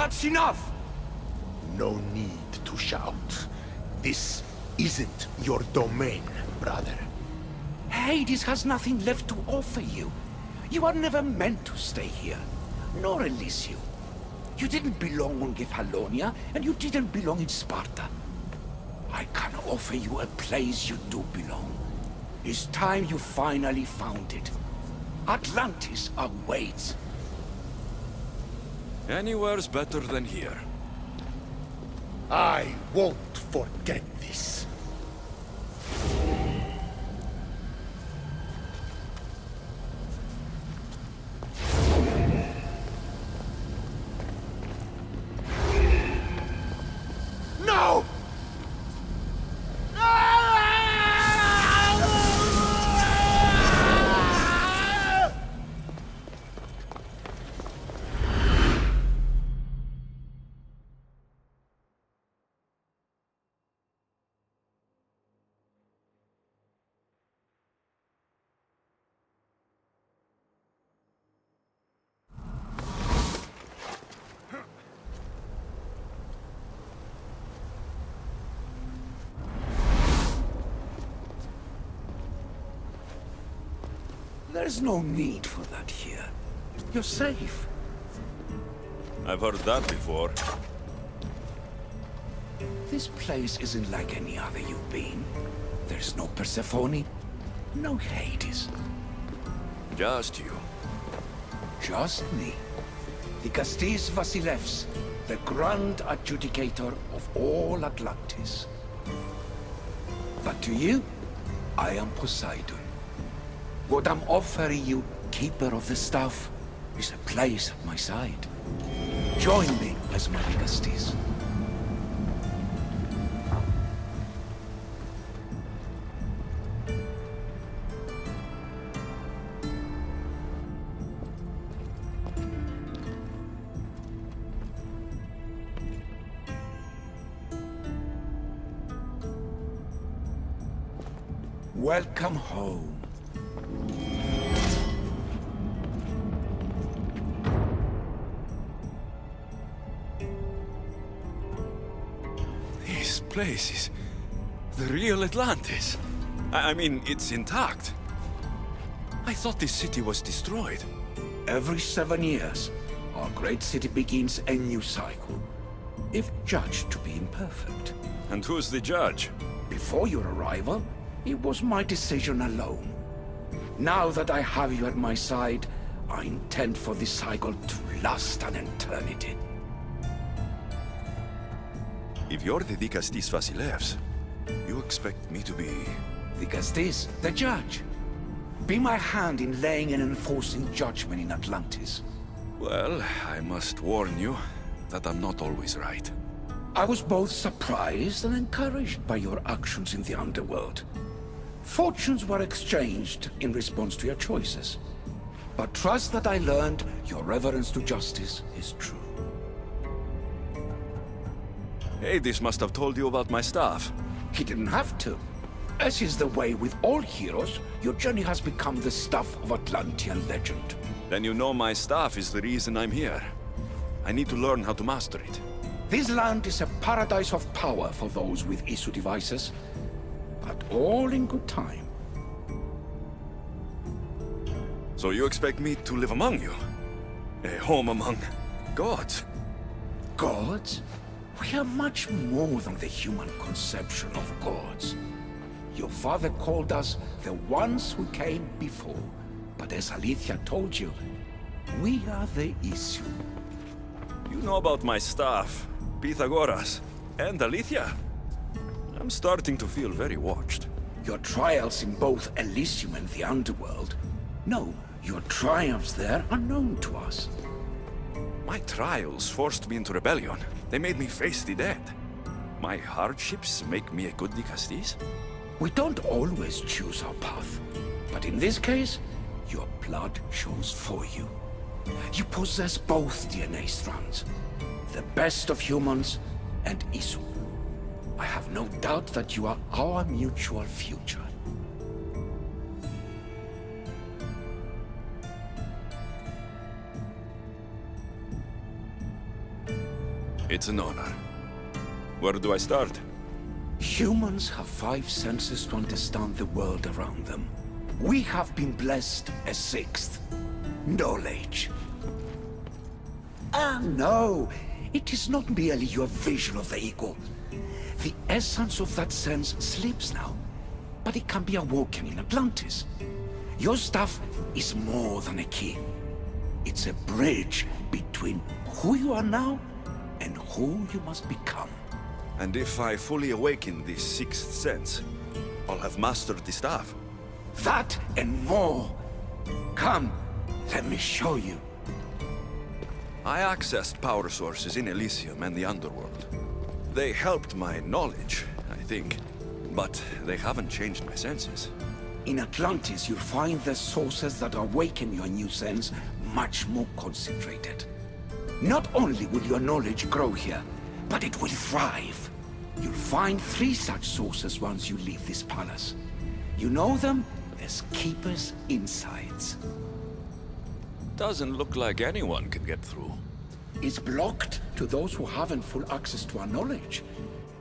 That's enough! No need to shout. This isn't your domain, brother. Hades has nothing left to offer you. You are never meant to stay here, nor Elysium. You didn't belong on Kefalonia, and you didn't belong in Sparta. I can offer you a place you do belong. It's time you finally found it. Atlantis awaits. Anywhere's better than here. I won't forget this. No! There's no need for that here. You're safe. I've heard that before. This place isn't like any other you've been. There's no Persephone, no Hades. Just you. Just me. Dikastis Vasilevs, the Grand Adjudicator of all Atlantis. But to you, I am Poseidon. What I'm offering you, Keeper of the Staff, is a place at my side. Join me as my Dikastis. Welcome home. This place is the real Atlantis. I mean, it's intact. I thought this city was destroyed. Every 7 years, our great city begins a new cycle, if judged to be imperfect. And who's the judge? Before your arrival, it was my decision alone. Now that I have you at my side, I intend for this cycle to last an eternity. If you're the Dikastis Vasilevs, you expect me to be... Dikastis, the judge. Be my hand in laying and enforcing judgment in Atlantis. Well, I must warn you that I'm not always right. I was both surprised and encouraged by your actions in the underworld. Fortunes were exchanged in response to your choices. But trust that I learned your reverence to justice is true. Hades must have told you about my staff. He didn't have to. As is the way with all heroes, your journey has become the stuff of Atlantean legend. Then you know my staff is the reason I'm here. I need to learn how to master it. This land is a paradise of power for those with Isu devices, but all in good time. So you expect me to live among you? A home among gods? Gods? We are much more than the human conception of gods. Your father called us the ones who came before, but as Alethea told you, we are the Isu. You know about my staff, Pythagoras, and Alethea? I'm starting to feel very watched. Your trials in both Elysium and the Underworld? No, your triumphs there are known to us. My trials forced me into rebellion. They made me face the dead. My hardships make me a good Dikastis? We don't always choose our path, but in this case, your blood shows for you. You possess both DNA strands, the best of humans and Isu. I have no doubt that you are our mutual future. It's an honor. Where do I start? Humans have 5 senses to understand the world around them. We have been blessed a 6th. Knowledge. Ah, no. It is not merely your visual vehicle. The essence of that sense sleeps now, but it can be awoken in Atlantis. Your stuff is more than a key. It's a bridge between who you are now and who you must become. And if I fully awaken this 6th sense, I'll have mastered the staff. That and more. Come, let me show you. I accessed power sources in Elysium and the Underworld. They helped my knowledge, I think, but they haven't changed my senses. In Atlantis, you'll find the sources that awaken your new sense much more concentrated. Not only will your knowledge grow here, but it will thrive. You'll find 3 such sources once you leave this palace. You know them as Keeper's Insides. Doesn't look like anyone can get through. It's blocked to those who haven't full access to our knowledge.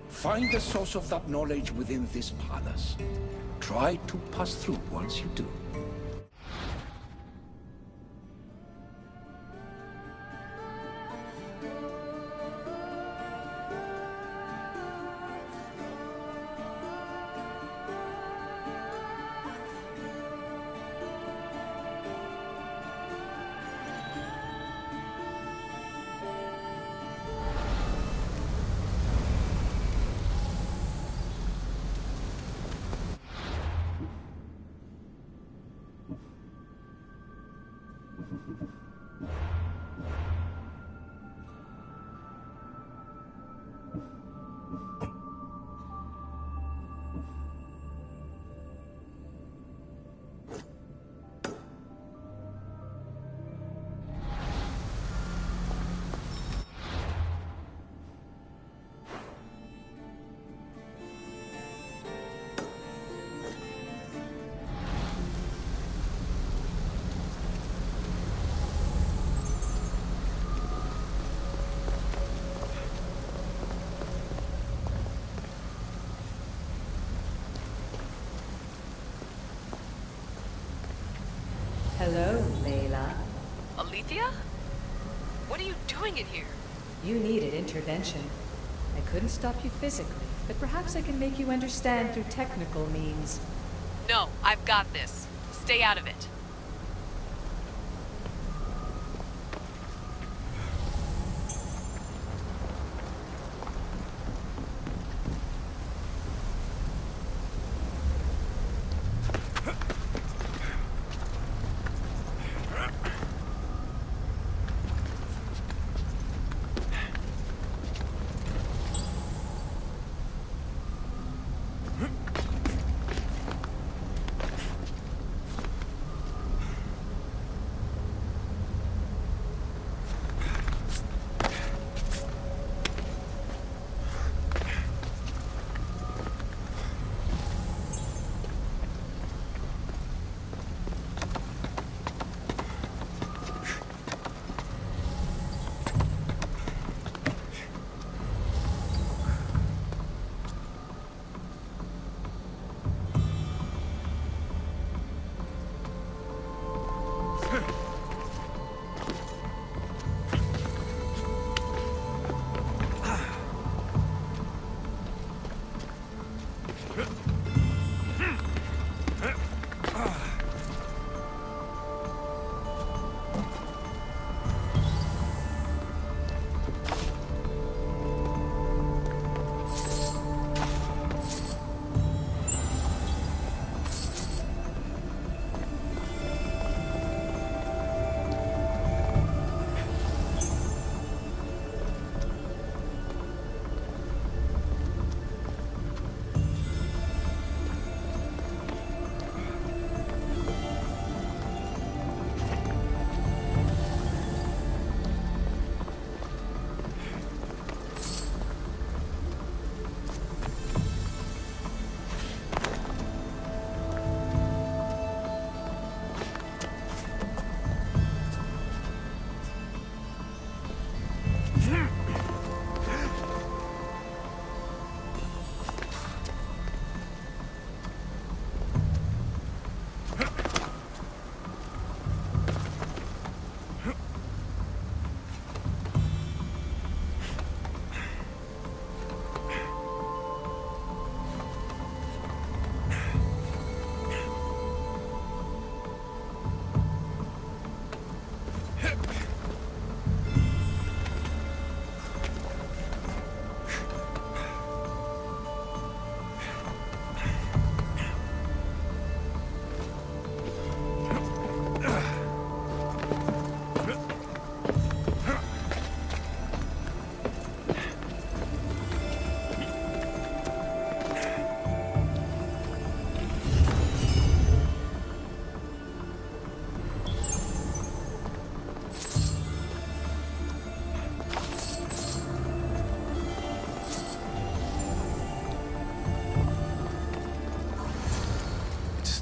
Find the source of that knowledge within this palace. Try to pass through once you do. Hello, Layla. Alethea? What are you doing in here? You needed intervention. I couldn't stop you physically, but perhaps I can make you understand through technical means. No, I've got this. Stay out of it.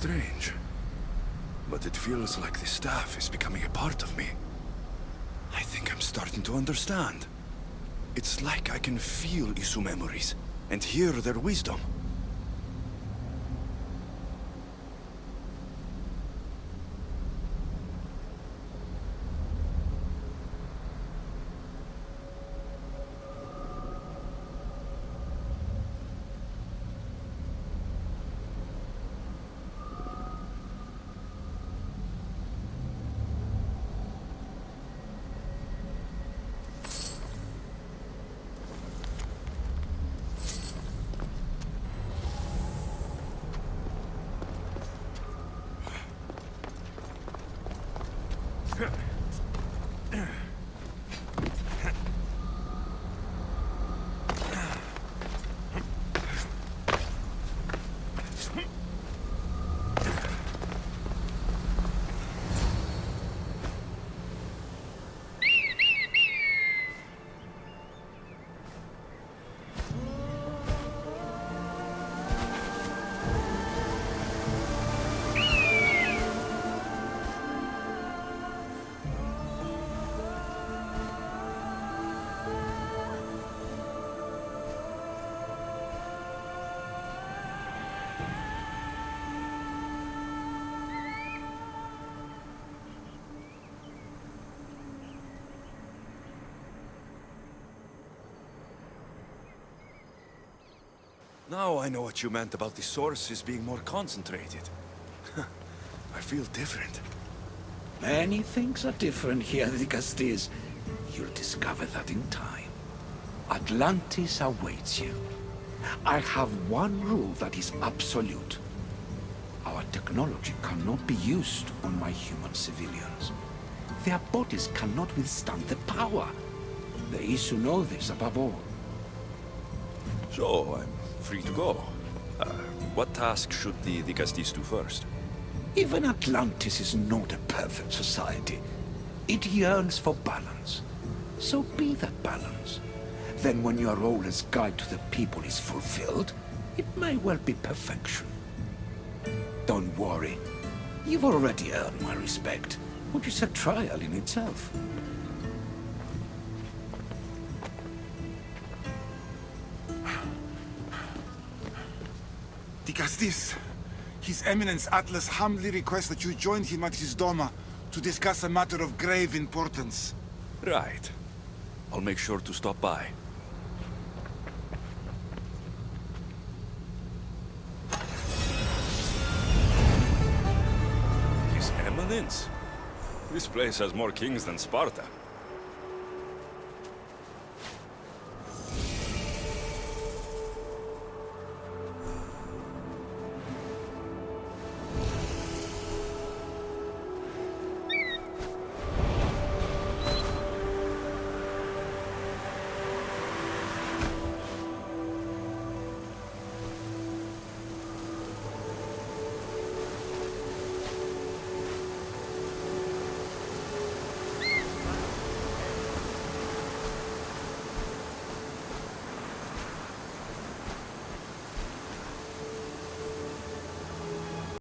strange. But it feels like the staff is becoming a part of me. I think I'm starting to understand. It's like I can feel Isu memories and hear their wisdom. Now I know what you meant about the sources being more concentrated. I feel different. Many things are different here, the Castilles. You'll discover that in time. Atlantis awaits you. I have one rule that is absolute. Our technology cannot be used on my human civilians. Their bodies cannot withstand the power. The Isu know this above all. So, I'm free to go. What task should the Castilles do first? Even Atlantis is not a perfect society. It yearns for balance. So be that balance. Then when your role as guide to the people is fulfilled, it may well be perfection. Don't worry. You've already earned my respect, which is a trial in itself. The Castilles. His Eminence Atlas humbly requests that you join him at his Doma to discuss a matter of grave importance. Right. I'll make sure to stop by. His Eminence? This place has more kings than Sparta.